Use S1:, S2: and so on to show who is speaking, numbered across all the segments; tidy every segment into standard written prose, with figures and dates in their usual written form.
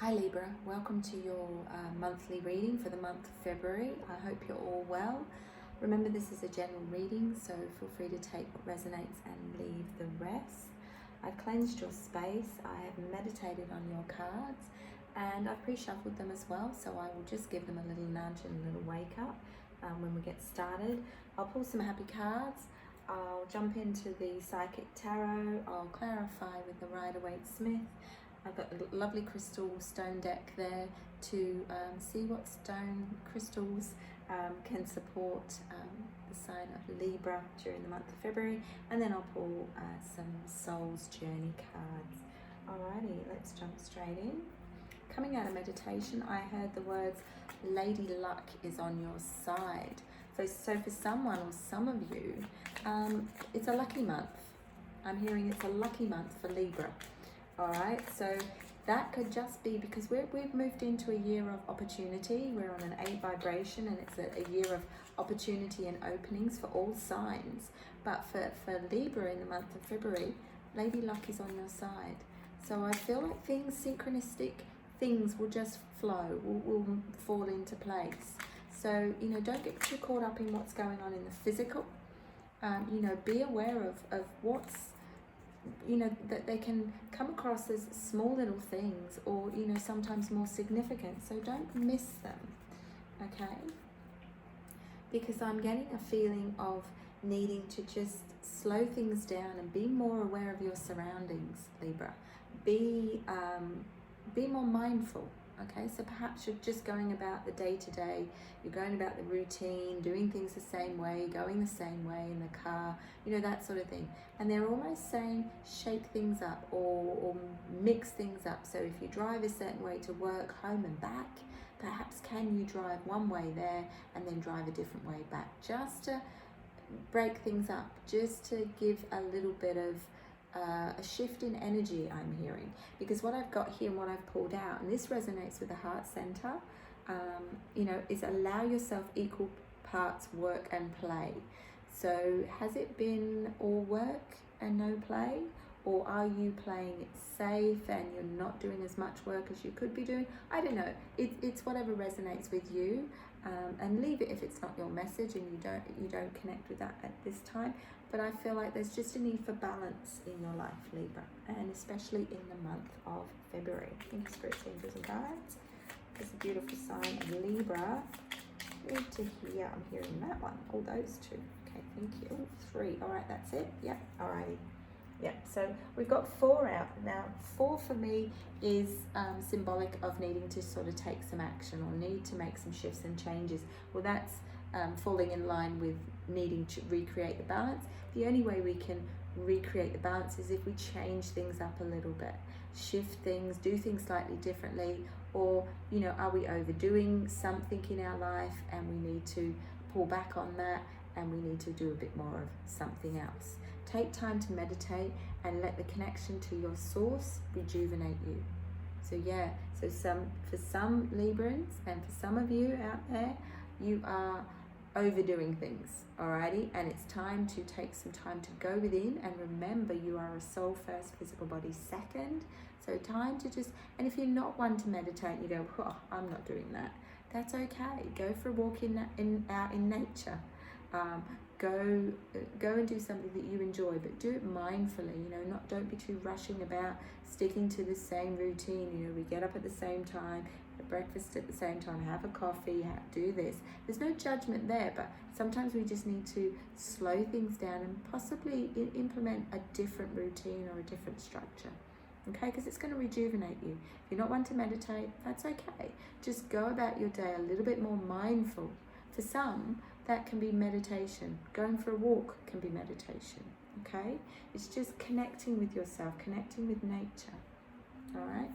S1: Hi Libra, welcome to your monthly reading for the month of February. I hope you're all well. Remember, this is a general reading, so feel free to take what resonates and leave the rest. I've cleansed your space, I have meditated on your cards, and I've pre-shuffled them as well, so I will just give them a little nudge and a little wake up when we get started. I'll pull some happy cards, I'll jump into the Psychic Tarot, I'll clarify with the Rider-Waite-Smith. I've got a lovely crystal stone deck there to see what stone crystals can support the sign of Libra during the month of February, and then I'll pull some Soul's Journey cards. Alrighty, let's jump straight in. Coming out of meditation, I heard the words, Lady Luck is on your side. So for someone or some of you, it's a lucky month. I'm hearing it's a lucky month for Libra. All right, so that could just be because we've moved into a year of opportunity. We're on an 8 vibration, and it's a year of opportunity and openings for all signs. But for Libra in the month of February, Lady Luck is on your side. So I feel like synchronistic things will just flow, will fall into place. So, don't get too caught up in what's going on in the physical. Be aware of what's, that they can come across as small little things or, sometimes more significant. So don't miss them, okay? Because I'm getting a feeling of needing to just slow things down and be more aware of your surroundings, Libra. Be more mindful, okay? So perhaps you're just going about the day-to-day, you're going about the routine, doing things the same way, going the same way in the car, that sort of thing. And they're almost saying shake things up or mix things up. So if you drive a certain way to work, home and back, perhaps can you drive one way there and then drive a different way back, just to break things up, just to give a little bit of a shift in energy, I'm hearing. Because what I've got here and what I've pulled out, and this resonates with the heart center, is allow yourself equal parts work and play. So has it been all work and no play? Or are you playing it safe and you're not doing as much work as you could be doing? I don't know. It's whatever resonates with you, and leave it if it's not your message and you don't connect with that at this time. But I feel like there's just a need for balance in your life, Libra, and especially in the month of February. Thank you, Spirit, Angels and Guides. It's a beautiful sign of Libra. Need to hear. I'm hearing that one. All those two. Okay, thank you. Ooh, 3. All right, that's it. Yep. All righty. Yeah, so we've got 4 out. Now, 4 for me is symbolic of needing to sort of take some action or need to make some shifts and changes. Well, that's falling in line with needing to recreate the balance. The only way we can recreate the balance is if we change things up a little bit, shift things, do things slightly differently, or, are we overdoing something in our life and we need to pull back on that and we need to do a bit more of something else. Take time to meditate and let the connection to your source rejuvenate you. So yeah, for some Librans and for some of you out there, you are overdoing things, alrighty? And it's time to take some time to go within and remember you are a soul first, physical body second. So time to just, and if you're not one to meditate, you go, oh, I'm not doing that. That's okay. Go for a walk out in nature. Go and do something that you enjoy, but do it mindfully. Don't be too rushing about sticking to the same routine. We get up at the same time, have breakfast at the same time, have a coffee, do this. There's no judgment there, but sometimes we just need to slow things down and possibly implement a different routine or a different structure. Okay, because it's going to rejuvenate you. If you're not one to meditate, that's okay. Just go about your day a little bit more mindful. For some, that can be meditation. Going for a walk can be meditation, okay? It's just connecting with yourself, connecting with nature, all right?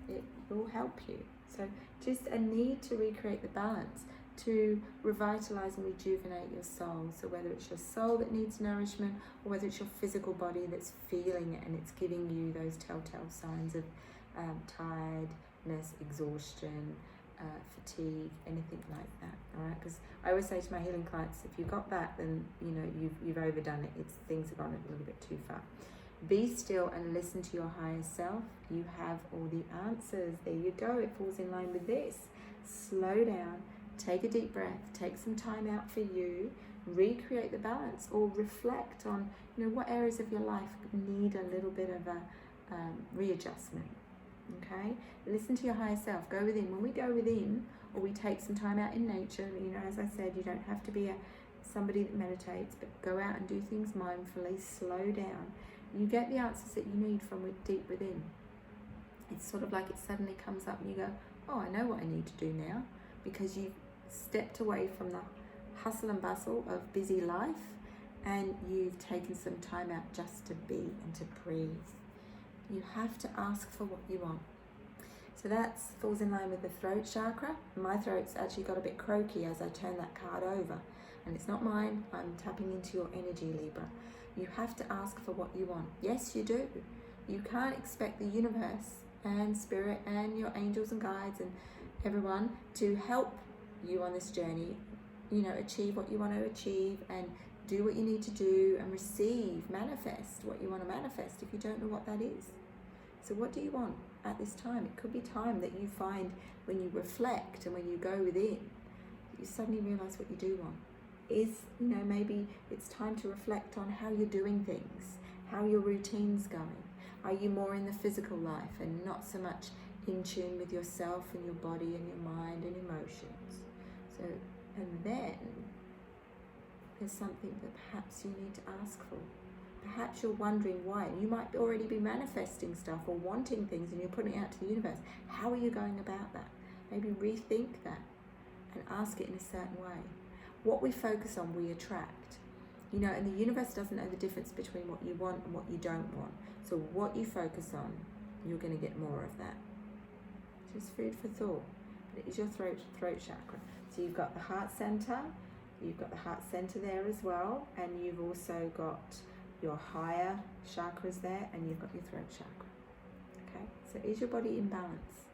S1: It will help you. So just a need to recreate the balance, to revitalize and rejuvenate your soul. So whether it's your soul that needs nourishment or whether it's your physical body that's feeling it and it's giving you those telltale signs of tiredness, exhaustion, fatigue, anything like that. All right, because I always say to my healing clients, if you've got that, then you've overdone it. Things have gone a little bit too far. Be still and listen to your higher self. You have all the answers. There you go. It falls in line with this. Slow down. Take a deep breath. Take some time out for you. Recreate the balance, or reflect on, what areas of your life need a little bit of a readjustment. Okay? Listen to your higher self. Go within. When we go within, or we take some time out in nature, as I said, you don't have to be somebody that meditates, but go out and do things mindfully. Slow down. You get the answers that you need from deep within. It's sort of like it suddenly comes up and you go, oh, I know what I need to do now, because you've stepped away from the hustle and bustle of busy life, and you've taken some time out just to be and to breathe. You have to ask for what you want. So that falls in line with the throat chakra. My throat's actually got a bit croaky as I turn that card over, and it's not mine. I'm tapping into your energy, Libra. You have to ask for what you want. Yes, you do. You can't expect the universe and spirit and your angels and guides and everyone to help you on this journey, achieve what you want to achieve and do what you need to do and manifest what you want to manifest if you don't know what that is. So what do you want at this time? It could be time that you find when you reflect and when you go within, you suddenly realize what you do want. Maybe it's time to reflect on how you're doing things, how your routine's going. Are you more in the physical life and not so much in tune with yourself and your body and your mind and emotions? And then there's something that perhaps you need to ask for. Perhaps you're wondering why. You might already be manifesting stuff or wanting things and you're putting it out to the universe. How are you going about that? Maybe rethink that and ask it in a certain way. What we focus on, we attract. And the universe doesn't know the difference between what you want and what you don't want. So what you focus on, you're going to get more of that. Just food for thought. But it is your throat chakra. So you've got the heart center. You've got the heart center there as well. And you've also got your higher chakras there. And you've got your throat chakra. Okay? So is your body in balance?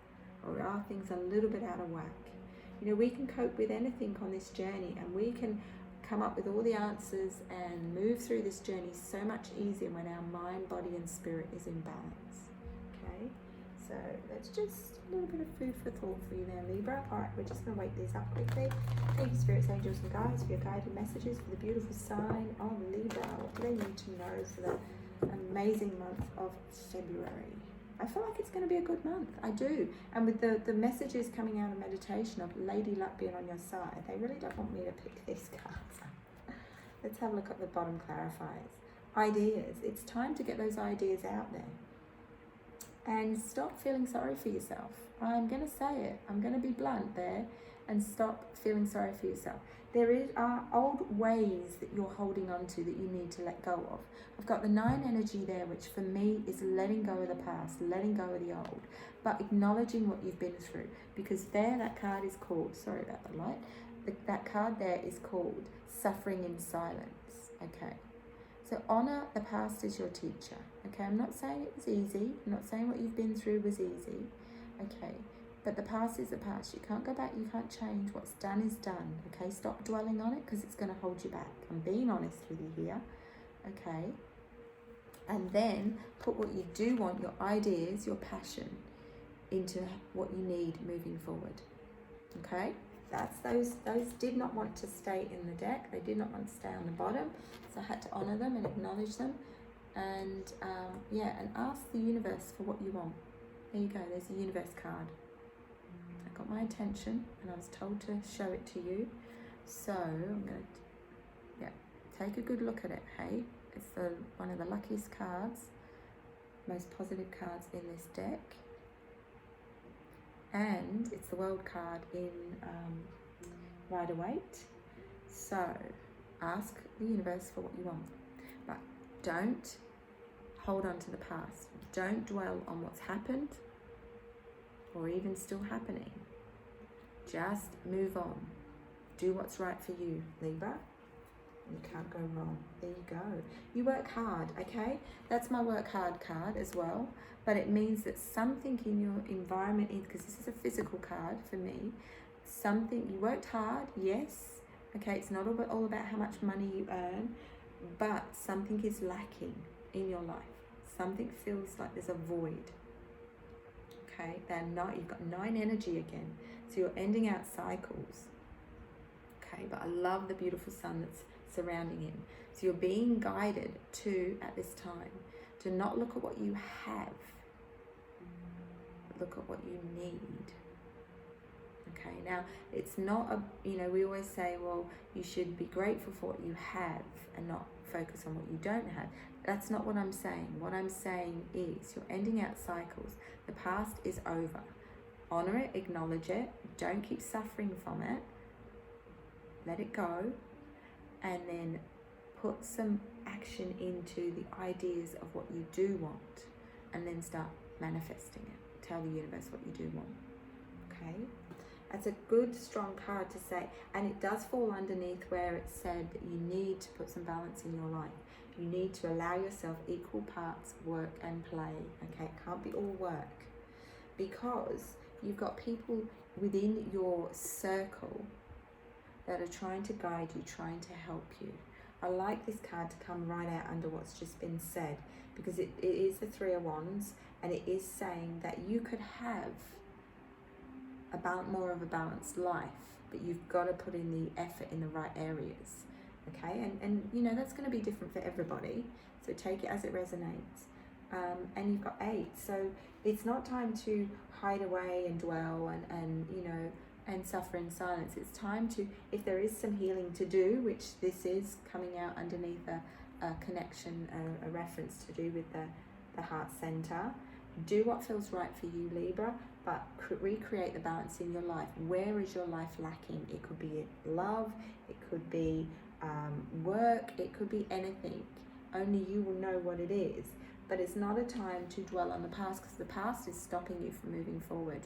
S1: Or are things a little bit out of whack? We can cope with anything on this journey, and we can come up with all the answers and move through this journey so much easier when our mind, body and spirit is in balance. Okay, so that's just a little bit of food for thought for you there, Libra. Alright, we're just going to wake these up quickly. Thank you, spirits, angels and guides, for your guided messages for the beautiful sign of Libra. What do they need to know for the amazing month of February? I feel like it's going to be a good month. I do. And with the messages coming out of meditation of Lady Luck being on your side, they really don't want me to pick these cards up. Let's have a look at the bottom clarifiers. Ideas. It's time to get those ideas out there. And stop feeling sorry for yourself. I'm going to say it. I'm going to be blunt there. And stop feeling sorry for yourself. There are old ways that you're holding on to that you need to let go of. I've got the 9 energy there, which for me is letting go of the past, letting go of the old, but acknowledging what you've been through. Because that card is called, sorry about the light, that card there is called Suffering in Silence. Okay, so honor the past as your teacher. Okay, I'm not saying it was easy. I'm not saying what you've been through was easy. Okay. But the past is the past. You can't go back. You can't change. What's done is done. Okay, stop dwelling on it because it's going to hold you back. I'm being honest with you here. Okay, and then put what you do want, your ideas, your passion, into what you need moving forward. Okay, that's those did not want to stay in the deck. They did not want to stay on the bottom, so I had to honor them and acknowledge them, and and ask the universe for what you want. There you go. There's the universe card. Got my attention and I was told to show it to you, so I'm going to take a good look at it. Hey, it's one of the luckiest cards, most positive cards in this deck, and it's the world card in Waite. So ask the universe for what you want, but don't hold on to the past. Don't dwell on what's happened or even still happening. Just move on. Do what's right for you, Libra. You can't go wrong. There you go. You work hard, okay? That's my work hard card as well. But it means that something in your environment is, because this is a physical card for me, something, you worked hard, yes. Okay, it's not all about how much money you earn, but something is lacking in your life. Something feels like there's a void. Okay, you've got 9 energy again. So you're ending out cycles. Okay, but I love the beautiful sun that's surrounding him. So you're being guided to, at this time, to not look at what you have, but look at what you need. Okay, now it's not we always say, well, you should be grateful for what you have and not focus on what you don't have. That's not what I'm saying. What I'm saying is you're ending out cycles. The past is over. Honor it, acknowledge it. Don't keep suffering from it. Let it go. And then put some action into the ideas of what you do want. And then start manifesting it. Tell the universe what you do want. Okay? That's a good, strong card to say. And it does fall underneath where it said that you need to put some balance in your life. You need to allow yourself equal parts work and play. Okay, it can't be all work. Because you've got people within your circle that are trying to guide you, trying to help you. I like this card to come right out under what's just been said, because it is the 3 of Wands, and it is saying that you could have more of a balanced life, but you've got to put in the effort in the right areas. Okay, and that's going to be different for everybody, so take it as it resonates. And you've got 8, so it's not time to hide away and dwell and suffer in silence. It's time to, if there is some healing to do, which this is coming out underneath a connection, a reference to do with the heart center. Do what feels right for you, Libra, but recreate the balance in your life. Where is your life lacking? It could be love, it could be work, it could be anything. Only you will know what it is. But it's not a time to dwell on the past, because the past is stopping you from moving forward.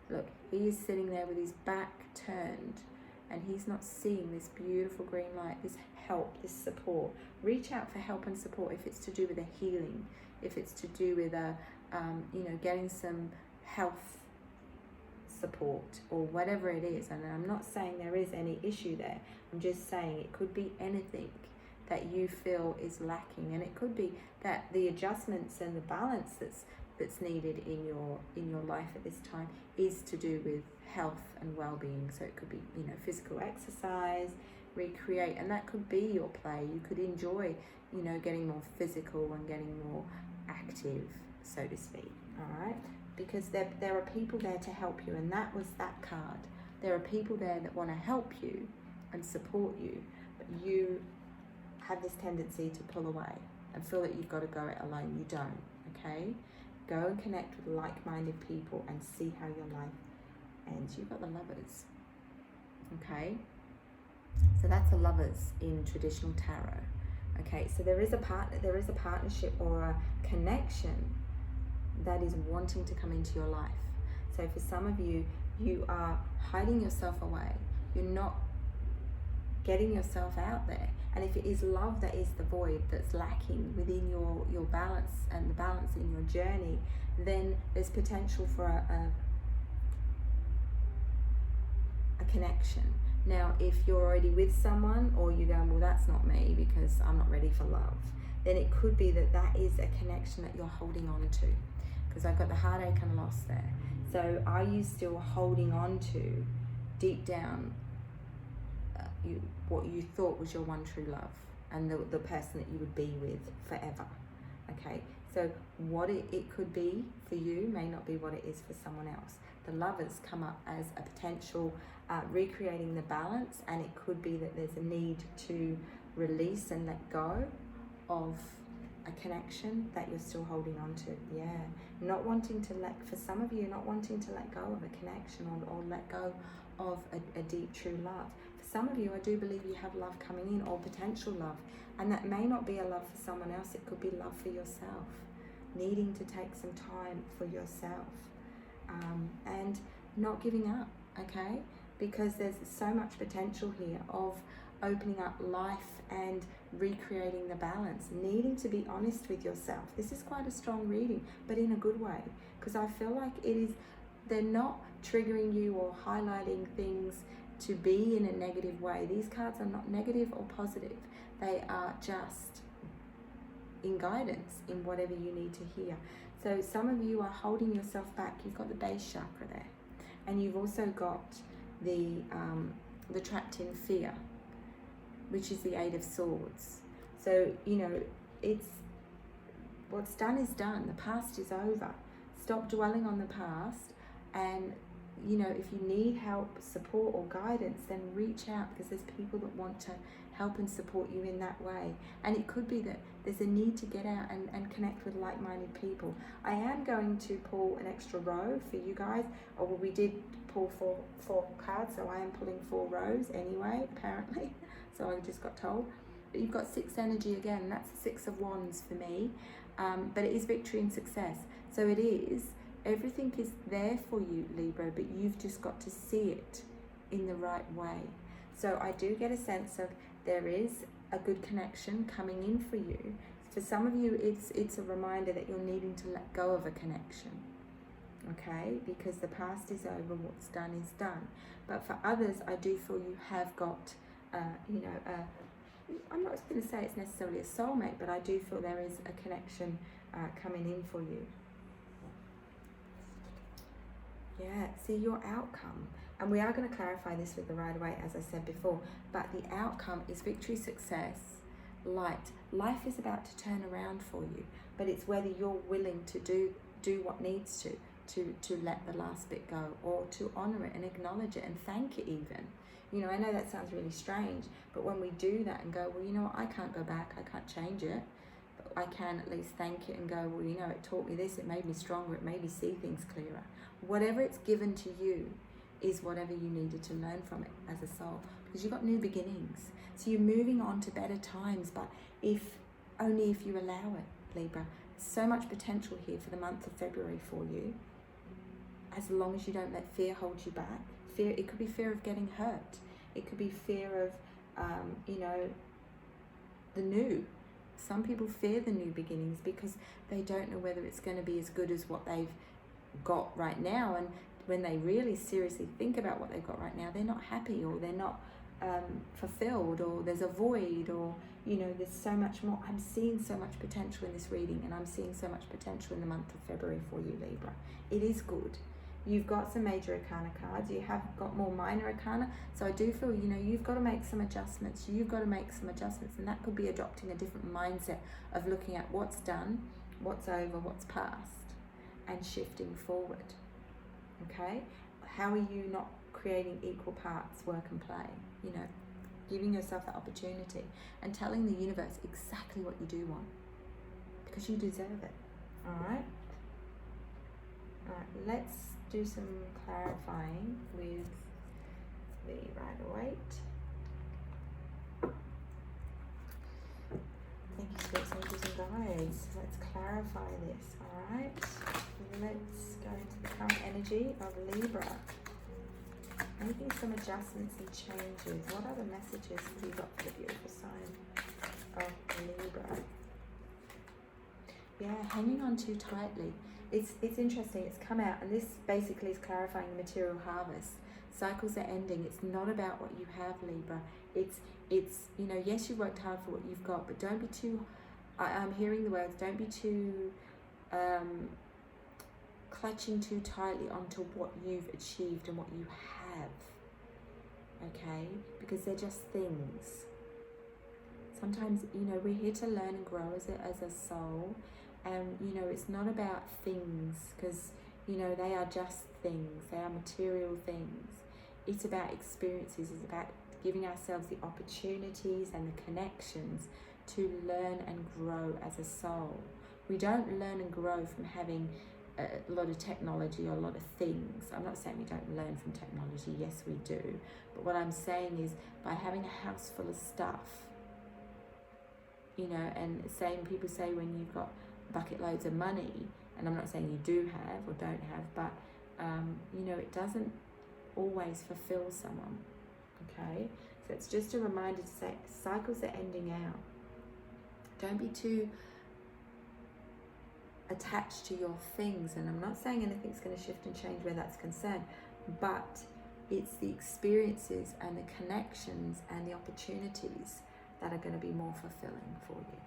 S1: Look, he is sitting there with his back turned, and he's not seeing this beautiful green light, this help, this support. Reach out for help and support if it's to do with a healing, if it's to do with getting some health support or whatever it is. And I'm not saying there is any issue there. I'm just saying it could be anything that you feel is lacking, and it could be that the adjustments and the balance that's needed in your life at this time is to do with health and well-being. So it could be physical exercise, recreate, and that could be your play. You could enjoy getting more physical and getting more active, so to speak. All right, because there are people there to help you, and that was that card. There are people there that want to help you and support you, but you have this tendency to pull away and feel that you've got to go it alone. You don't. Okay, go and connect with like-minded people and see how your life ends. You've got the Lovers. Okay, so that's the Lovers in traditional tarot. Okay, so there is a partnership or a connection that is wanting to come into your life. So for some of you, you are hiding yourself away. You're not getting yourself out there. And if it is love that is the void that's lacking within your balance and the balance in your journey, then there's potential for a connection. Now, if you're already with someone, or you're going, well, that's not me because I'm not ready for love, then it could be that is a connection that you're holding on to. Because I've got the heartache and loss there. So are you still holding on to, deep down, what you thought was your one true love and the person that you would be with forever? Okay, so what it could be for you may not be what it is for someone else. The Lovers come up as a potential recreating the balance, and it could be that there's a need to release and let go of a connection that you're still holding on to. Yeah, not wanting to for some of you, not wanting to let go of a connection or let go of a deep true love. For some of you, I do believe you have love coming in, or potential love, and that may not be a love for someone else. It could be love for yourself, needing to take some time for yourself, and not giving up. Okay, because there's so much potential here of opening up life and recreating the balance, needing to be honest with yourself. This is quite a strong reading, but in a good way, because I feel like they're not triggering you or highlighting things to be in a negative way. These cards are not negative or positive. They are just in guidance in whatever you need to hear. So some of you are holding yourself back. You've got the base chakra there, and you've also got the trapped in fear, which is the Eight of Swords. So, you know, it's what's done is done. The past is over. Stop dwelling on the past, and you know, if you need help, support or guidance, then reach out, because there's people that want to help and support you in that way. And it could be that there's a need to get out and connect with like-minded people. I am going to pull an extra row for you guys, or well, we did pull four cards, so I am pulling 4 rows anyway, apparently. So I just got told. But you've got 6 energy again. That's 6 of Wands for me. But it is victory and success. So it is, everything is there for you, Libra, but you've just got to see it in the right way. So I do get a sense of there is a good connection coming in for you. For some of you, it's a reminder that you're needing to let go of a connection, okay? Because the past is over, what's done is done. But for others, I do feel you have got, you know, I'm not going to say it's necessarily a soulmate, but I do feel there is a connection coming in for you. Yeah, see your outcome. And we are going to clarify this with the Rider-Waite, as I said before, but the outcome is victory, success, light. Life is about to turn around for you, but it's whether you're willing to do what needs to let the last bit go, or to honor it and acknowledge it and thank it even. You know, I know that sounds really strange, but when we do that and go, well, you know what, I can't go back, I can't change it, but I can at least thank it and go, well, you know, it taught me this, it made me stronger, it made me see things clearer. Whatever it's given to you is whatever you needed to learn from it as a soul, because you've got new beginnings. So you're moving on to better times, but only if you allow it, Libra. So much potential here for the month of February for you, as long as you don't let fear hold you back. Fear, it could be fear of getting hurt. It could be fear of, you know, the new. Some people fear the new beginnings because they don't know whether it's going to be as good as what they've got right now. And when they really seriously think about what they've got right now, they're not happy, or they're not fulfilled, or there's a void, or, you know, there's so much more. I'm seeing so much potential in this reading, and I'm seeing so much potential in the month of February for you, Libra. It is good. You've got some major arcana cards, you have got more minor arcana, so I do feel, you know, you've got to make some adjustments. You've got to make some adjustments, and that could be adopting a different mindset of looking at what's done, what's over, what's past, and shifting forward. Okay? How are you not creating equal parts work and play? You know, giving yourself that opportunity and telling the universe exactly what you do want, because you deserve it. All right? All right, let's do some clarifying with the Rider-Waite. Thank you, spirits, angels and guides. Let's clarify this, all right? Let's go into the current energy of Libra. Making some adjustments and changes. What other messages have you got for the beautiful sign of Libra? Yeah, hanging on too tightly. It's interesting, it's come out, and this basically is clarifying the material harvest. Cycles are ending. It's not about what you have, Libra. It's you know, yes, you've worked hard for what you've got, but don't be too, I'm hearing the words, don't be too clutching too tightly onto what you've achieved and what you have, okay? Because they're just things. Sometimes, you know, we're here to learn and grow as a soul, and, you know, it's not about things, because, you know, they are just things, they are material things. It's about experiences, it's about giving ourselves the opportunities and the connections to learn and grow as a soul. We don't learn and grow from having a lot of technology or a lot of things. I'm not saying we don't learn from technology, yes we do, but what I'm saying is by having a house full of stuff, you know, and saying, people say when you've got bucket loads of money, and I'm not saying you do have or don't have, but you know, it doesn't always fulfill someone, okay? So it's just a reminder to say cycles are ending out. Don't be too attached to your things, and I'm not saying anything's going to shift and change where that's concerned, but it's the experiences and the connections and the opportunities that are going to be more fulfilling for you.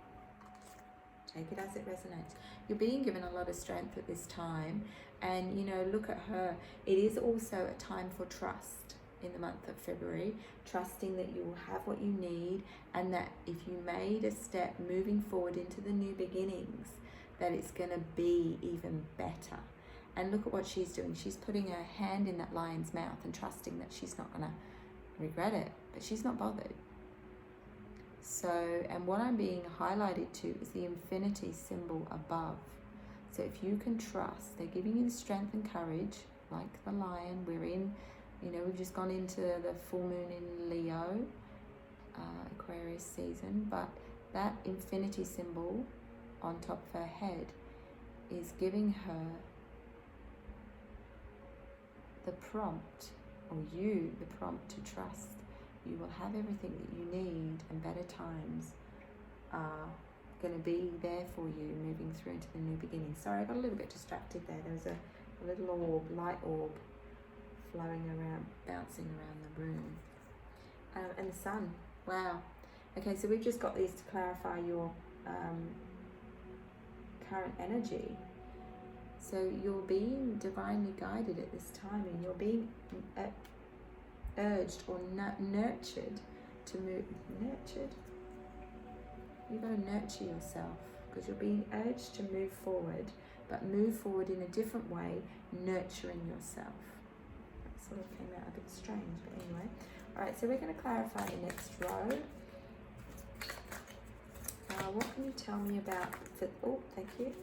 S1: Take it as it resonates. You're being given a lot of strength at this time, and you know, look at her. It is also a time for trust in the month of February, trusting that you will have what you need, and that if you made a step moving forward into the new beginnings, that it's going to be even better. And look at what she's doing. She's putting her hand in that lion's mouth and trusting that she's not going to regret it, but she's not bothered. So, and what I'm being highlighted to is the infinity symbol above. So if you can trust, they're giving you the strength and courage, like the lion. We're in, you know, we've just gone into the full moon in Leo, Aquarius season, but that infinity symbol on top of her head is giving her the prompt, or you the prompt to trust. You will have everything that you need, and better times are going to be there for you moving through into the new beginning. Sorry, I got a little bit distracted there. There was a little orb, light orb, flowing around, bouncing around the room. And the sun. Wow. Okay, so we've just got these to clarify your current energy. So you're being divinely guided at this time, and you're being urged or nurtured to move. Nurtured? You've got to nurture yourself, because you're being urged to move forward, but move forward in a different way, nurturing yourself. That sort of came out a bit strange, but anyway. Alright, so we're going to clarify the next row. What can you tell me about, oh, thank you,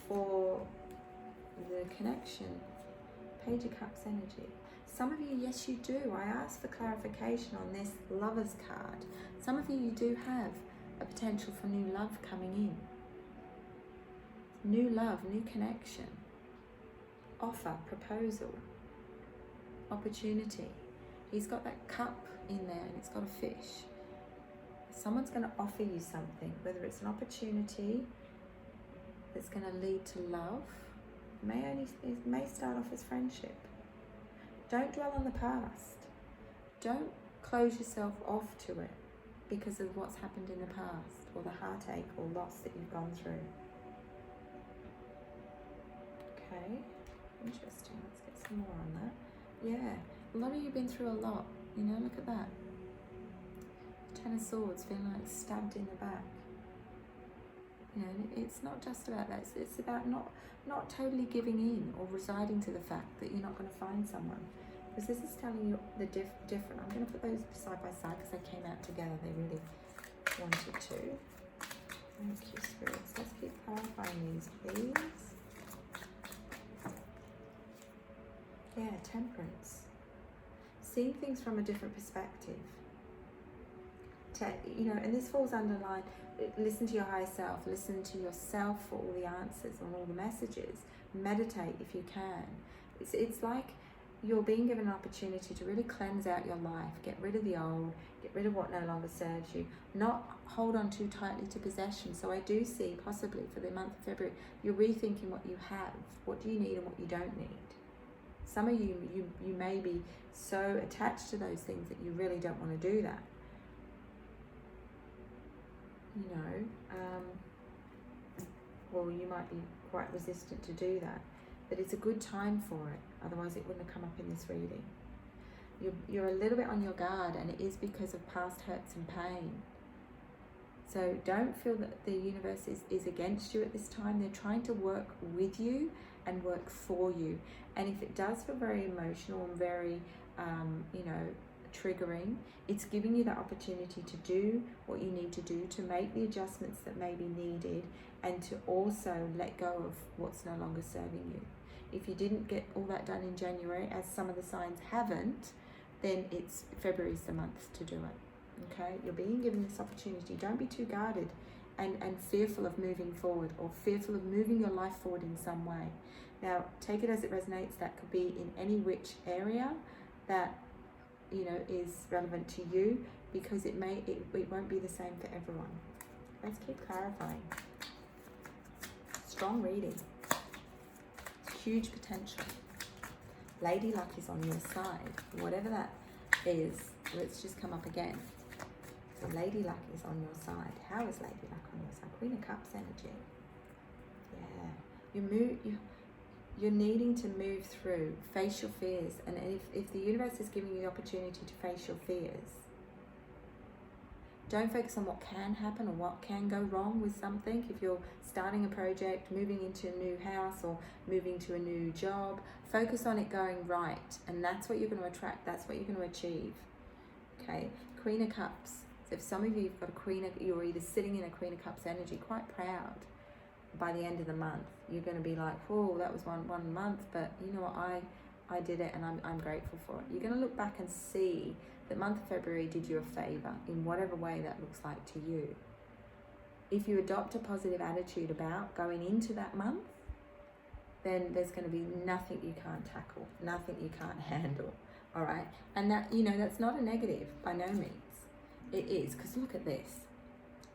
S1: for the connection? Page of Cups energy. Some of you, yes you do. I asked for clarification on this Lover's card. Some of you do have a potential for new love coming in. New love, new connection. Offer, proposal, opportunity. He's got that cup in there and it's got a fish. Someone's going to offer you something, whether it's an opportunity that's going to lead to love. It may start off as friendship. Don't dwell on the past. Don't close yourself off to it because of what's happened in the past, or the heartache or loss that you've gone through. Okay, interesting. Let's get some more on that. Yeah, a lot of you have been through a lot. You know, look at that. Ten of Swords, feeling like stabbed in the back. You know, it's not just about that. It's about not totally giving in or residing to the fact that you're not going to find someone. Because this is telling you the different. I'm going to put those side by side because they came out together. They really wanted to. Thank you, spirits. Let's keep clarifying these, please. Yeah, Temperance. Seeing things from a different perspective. You know, and this falls under line, listen to your higher self, listen to yourself for all the answers and all the messages. Meditate if you can. It's like you're being given an opportunity to really cleanse out your life, get rid of the old, get rid of what no longer serves you, not hold on too tightly to possession. So I do see possibly for the month of February, you're rethinking what you have, what do you need and what you don't need. Some of you may be so attached to those things that you really don't want to do that. You know, or you might be quite resistant to do that, but it's a good time for it, otherwise it wouldn't have come up in this reading. You're a little bit on your guard, and it is because of past hurts and pain. So don't feel that the universe is against you at this time. They're trying to work with you and work for you, and if it does feel very emotional and very you know, triggering, it's giving you the opportunity to do what you need to do, to make the adjustments that may be needed, and to also let go of what's no longer serving you. If you didn't get all that done in January, as some of the signs haven't, then February's the month to do it. Okay, you're being given this opportunity. Don't be too guarded and fearful of moving forward, or fearful of moving your life forward in some way. Now, take it as it resonates. That could be in any which area that, you know, is relevant to you, because it won't be the same for everyone. Let's keep clarifying. Strong reading. Huge potential. Lady luck is on your side. Whatever that is, let's just come up again. So Lady Luck is on your side. How is Lady Luck on your side? Queen of Cups energy. Yeah. You're needing to move through, face your fears. And if the universe is giving you the opportunity to face your fears, don't focus on what can happen or what can go wrong with something. If you're starting a project, moving into a new house or moving to a new job, focus on it going right. And that's what you're going to attract. That's what you're going to achieve. Okay, Queen of Cups. So if some of you have got a you're either sitting in a Queen of Cups energy, quite proud. By the end of the month, you're going to be like, oh, that was one month, but you know what, I did it, and I'm grateful for it. You're going to look back and see that month of February did you a favor in whatever way that looks like to you. If you adopt a positive attitude about going into that month, then there's going to be nothing you can't tackle, nothing you can't handle. All right, and that, you know, that's not a negative by no means. It is, because look at this.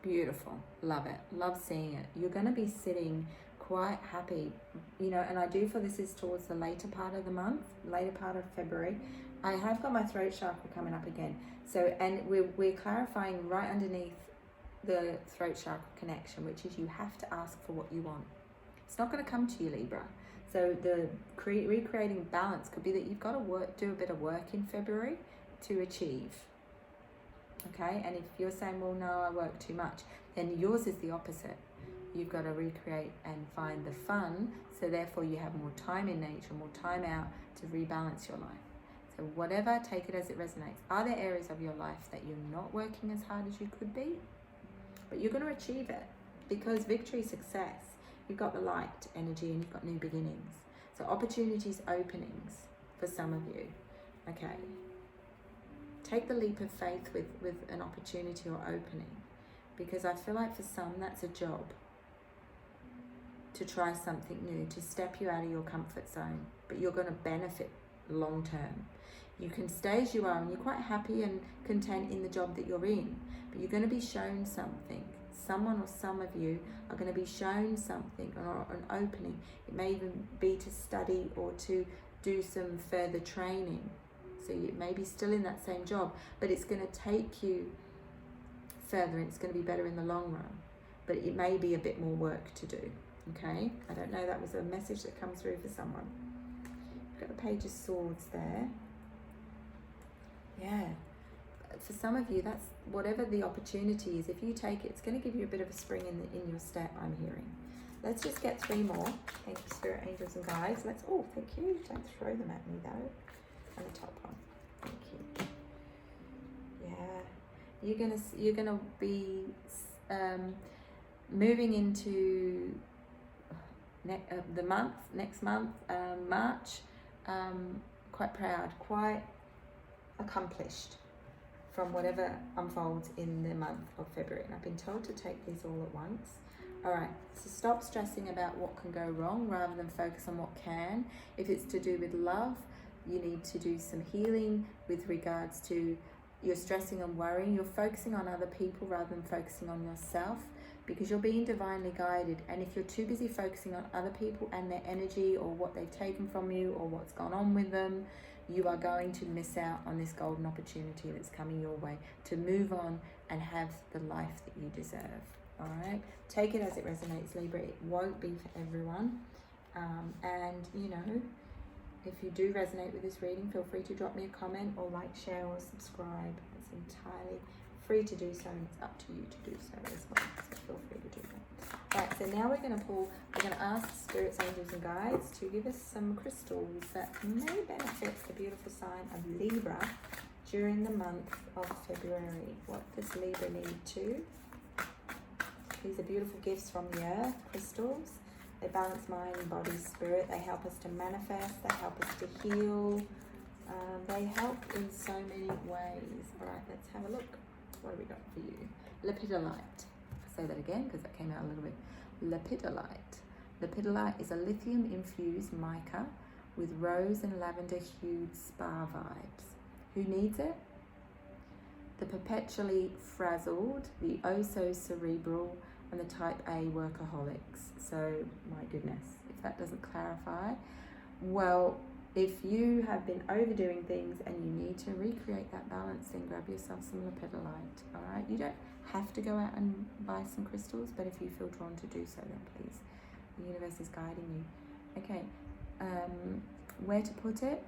S1: Beautiful. Love it. Love seeing it. You're going to be sitting quite happy, you know, and I do feel this is towards the later part of the month, later part of February. I have got my throat chakra coming up again. So, and we're clarifying right underneath the throat chakra connection, which is you have to ask for what you want. It's not going to come to you, Libra. So the recreating balance could be that you've got to do a bit of work in February to achieve. Okay, and if you're saying, well, no, I work too much, then yours is the opposite. You've got to recreate and find the fun, so therefore you have more time in nature, more time out to rebalance your life. So whatever, take it as it resonates. Are there areas of your life that you're not working as hard as you could be? But you're going to achieve it, because victory, success, you've got the light energy and you've got new beginnings. So opportunities, openings for some of you. Okay. Take the leap of faith with an opportunity or opening, because I feel like for some that's a job, to try something new, to step you out of your comfort zone, but you're going to benefit long term. You can stay as you are and you're quite happy and content in the job that you're in, but you're going to be shown something. Someone or some of you are going to be shown something or an opening. It may even be to study or to do some further training. So you may be still in that same job, but it's going to take you further and it's going to be better in the long run. But it may be a bit more work to do, okay? I don't know, that was a message that comes through for someone. Got the Page of Swords there. Yeah. For some of you, that's whatever the opportunity is. If you take it, it's going to give you a bit of a spring in your step, I'm hearing. Let's just get 3 more. Thank you, Spirit, Angels and Guides. Oh, thank you. Don't throw them at me, though. And the top one. Thank you. Yeah. You're gonna be moving into next month, March. Quite proud, quite accomplished from whatever unfolds in the month of February. And I've been told to take these all at once. All right, so stop stressing about what can go wrong rather than focus on what can. If it's to do with love, you need to do some healing with regards to you're stressing and worrying. You're focusing on other people rather than focusing on yourself, because you're being divinely guided. And if you're too busy focusing on other people and their energy or what they've taken from you or what's gone on with them, you are going to miss out on this golden opportunity that's coming your way to move on and have the life that you deserve. All right, take it as it resonates, Libra. It won't be for everyone. And you know, if you do resonate with this reading, feel free to drop me a comment or like, share or subscribe. It's entirely free to do so, and it's up to you to do so as well. So feel free to do that. Right, so now we're going to ask Spirits, Angels and Guides to give us some crystals that may benefit the beautiful sign of Libra during the month of February. What does Libra need to? These are beautiful gifts from the earth, crystals. They balance mind, body, spirit. They help us to manifest. They help us to heal. They help in so many ways. All right, let's have a look. What have we got for you? Lepidolite. I'll say that again because that came out a little bit. Lepidolite. Lepidolite is a lithium-infused mica with rose and lavender-hued spa vibes. Who needs it? The perpetually frazzled, the oh-so-cerebral, and the type A workaholics. So, my goodness, if that doesn't clarify. Well, If you have been overdoing things and you need to recreate that balance, then grab yourself some lepidolite, all right? You don't have to go out and buy some crystals, but if you feel drawn to do so, then please. The universe is guiding you. Okay, where to put it?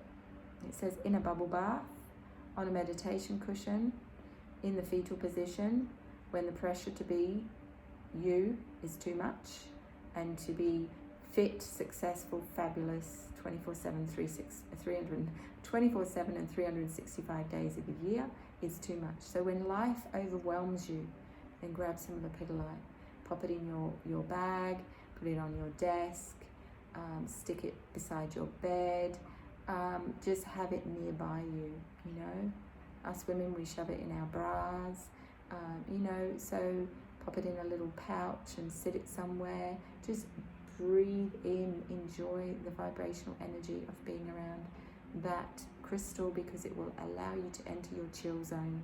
S1: It says in a bubble bath, on a meditation cushion, in the fetal position, when the pressure to be you is too much, and to be fit, successful, fabulous, 24/7, 24/7 and 365 days of the year is too much. So when life overwhelms you, then grab some lepidolite, pop it in your bag, put it on your desk, stick it beside your bed, just have it nearby you, you know. Us women, we shove it in our bras, you know, so pop it in a little pouch and sit it somewhere. Just breathe in, enjoy the vibrational energy of being around that crystal, because it will allow you to enter your chill zone.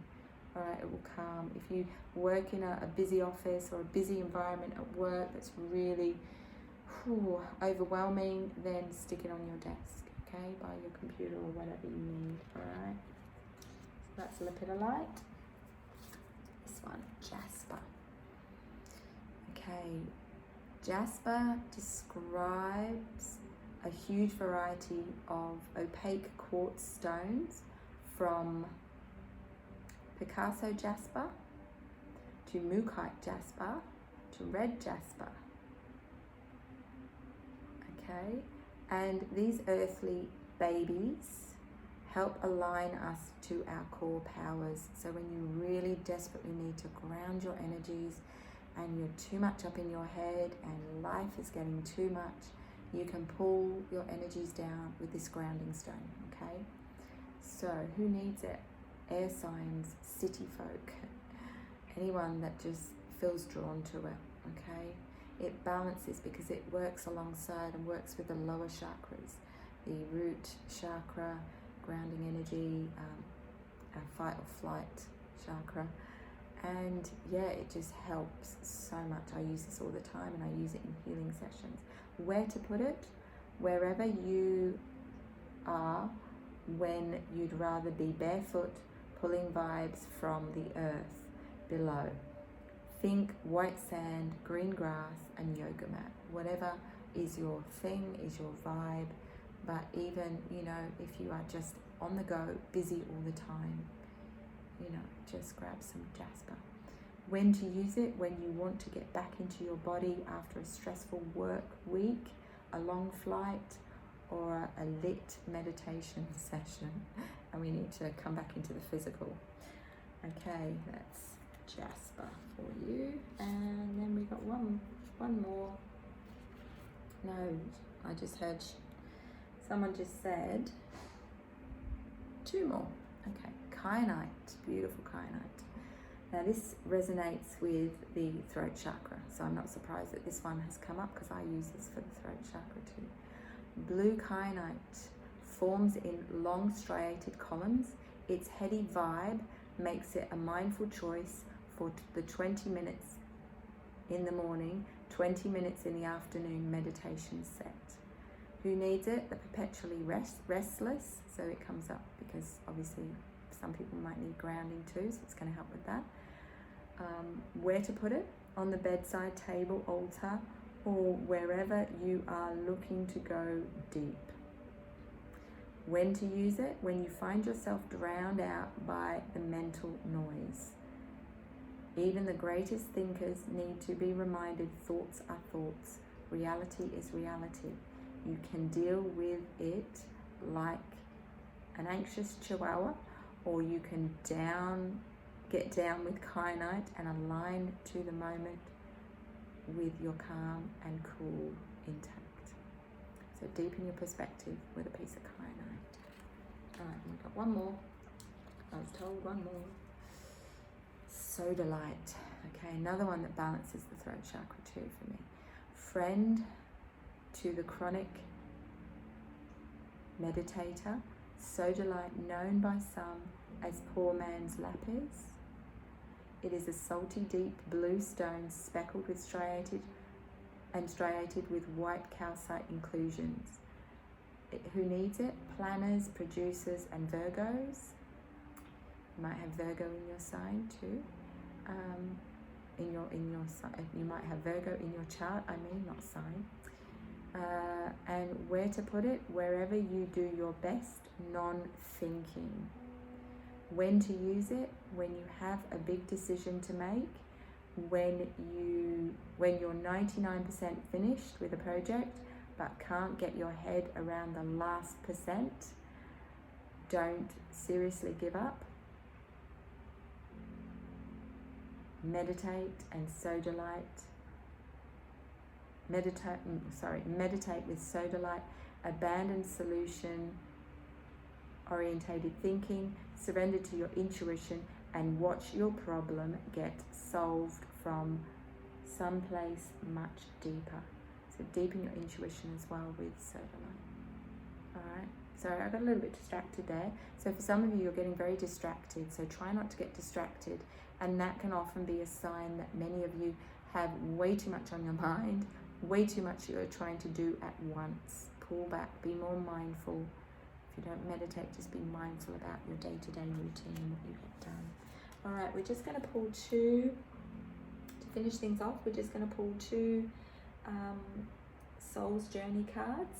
S1: All right, it will calm. If you work in a busy office or a busy environment at work that's really overwhelming, then stick it on your desk, okay, by your computer or whatever you need. All right, so that's lepidolite. This one, jasper. Okay, jasper describes a huge variety of opaque quartz stones, from Picasso jasper to Mookaite jasper to red jasper. Okay, and these earthly babies help align us to our core powers. So when you really desperately need to ground your energies and you're too much up in your head and life is getting too much, you can pull your energies down with this grounding stone, okay? So who needs it? Air signs, city folk, anyone that just feels drawn to it, okay? It balances because it works alongside and works with the lower chakras, the root chakra, grounding energy, our fight or flight chakra. And yeah, it just helps so much. I use this all the time, and I use it in healing sessions. Where to put it? Wherever you are when you'd rather be barefoot, pulling vibes from the earth below. Think white sand, green grass, and yoga mat. Whatever is your thing, is your vibe. But even, you know, if you are just on the go, busy all the time, you know, just grab some jasper. When to use it? When you want to get back into your body after a stressful work week, a long flight, or a lit meditation session, and we need to come back into the physical. Okay, that's jasper for you. And then we got one more. No, I just heard someone just said two more. Okay, kyanite, beautiful kyanite. Now this resonates with the throat chakra, so I'm not surprised that this one has come up, because I use this for the throat chakra too. Blue kyanite forms in long striated columns. Its heady vibe makes it a mindful choice for the 20 minutes in the morning, 20 minutes in the afternoon meditation set. Who needs it? The perpetually restless, so it comes up because obviously some people might need grounding too, so it's going to help with that. Where to put it? On the bedside table, altar, or wherever you are looking to go deep. When to use it? When you find yourself drowned out by the mental noise. Even the greatest thinkers need to be reminded thoughts are thoughts. Reality is reality. You can deal with it like an anxious chihuahua, or you can get down with kyanite and align to the moment with your calm and cool intact. So deepen your perspective with a piece of kyanite. All right, we've got one more. I was told one more. Sodalite. Okay, another one that balances the throat chakra too for me. Friend to the chronic meditator, sodalite, known by some as poor man's lapis. It is a salty, deep blue stone speckled with striated with white calcite inclusions. Who needs it? Planners, producers, and Virgos. You might have Virgo in your sign too. You might have Virgo in your chart. Not sign. And where to put it? Wherever you do your best non-thinking. When to use it? When you have a big decision to make. When you're 99% finished with a project but can't get your head around the last percent. Don't seriously give up. Meditate and sodalite. Meditate with sodalite. Abandon solution orientated thinking. Surrender to your intuition and watch your problem get solved from someplace much deeper. So deepen your intuition as well with sodalite. Alright, sorry, I got a little bit distracted there. So for some of you, you're getting very distracted, so try not to get distracted. And that can often be a sign that many of you have way too much on your mind, way too much you're trying to do at once. Pull back, be more mindful. If you don't meditate, just be mindful about your day-to-day routine and what you get done. Alright, we're just going to pull two, to finish things off, we're just going to pull two Soul's Journey cards.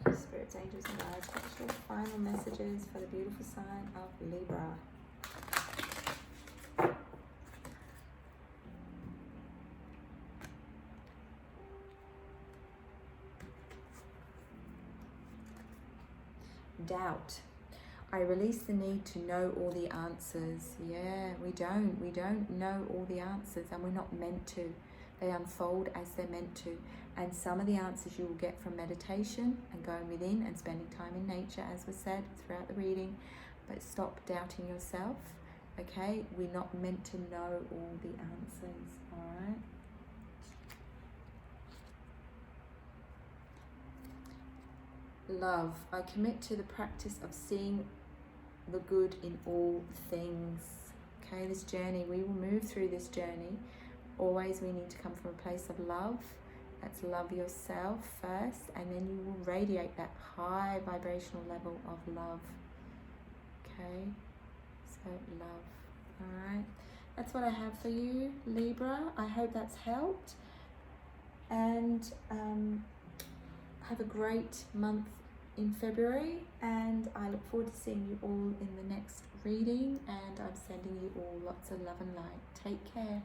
S1: Thank you, Spirits, Angels and Guides. What's your final messages for the beautiful sign of Libra? Doubt. I release the need to know all the answers. Yeah, we don't know all the answers, and we're not meant to. They unfold as they're meant to. And some of the answers you will get from meditation and going within and spending time in nature, as was said throughout the reading. But stop doubting yourself, okay? We're not meant to know all the answers, all right? Love. I commit to the practice of seeing the good in all things. Okay, this journey, we will move through this journey. Always we need to come from a place of love. Let's love yourself first, and then you will radiate that high vibrational level of love. Okay, so love. Alright, that's what I have for you, Libra. I hope that's helped. And have a great month in February, and I look forward to seeing you all in the next reading, and I'm sending you all lots of love and light. Take care.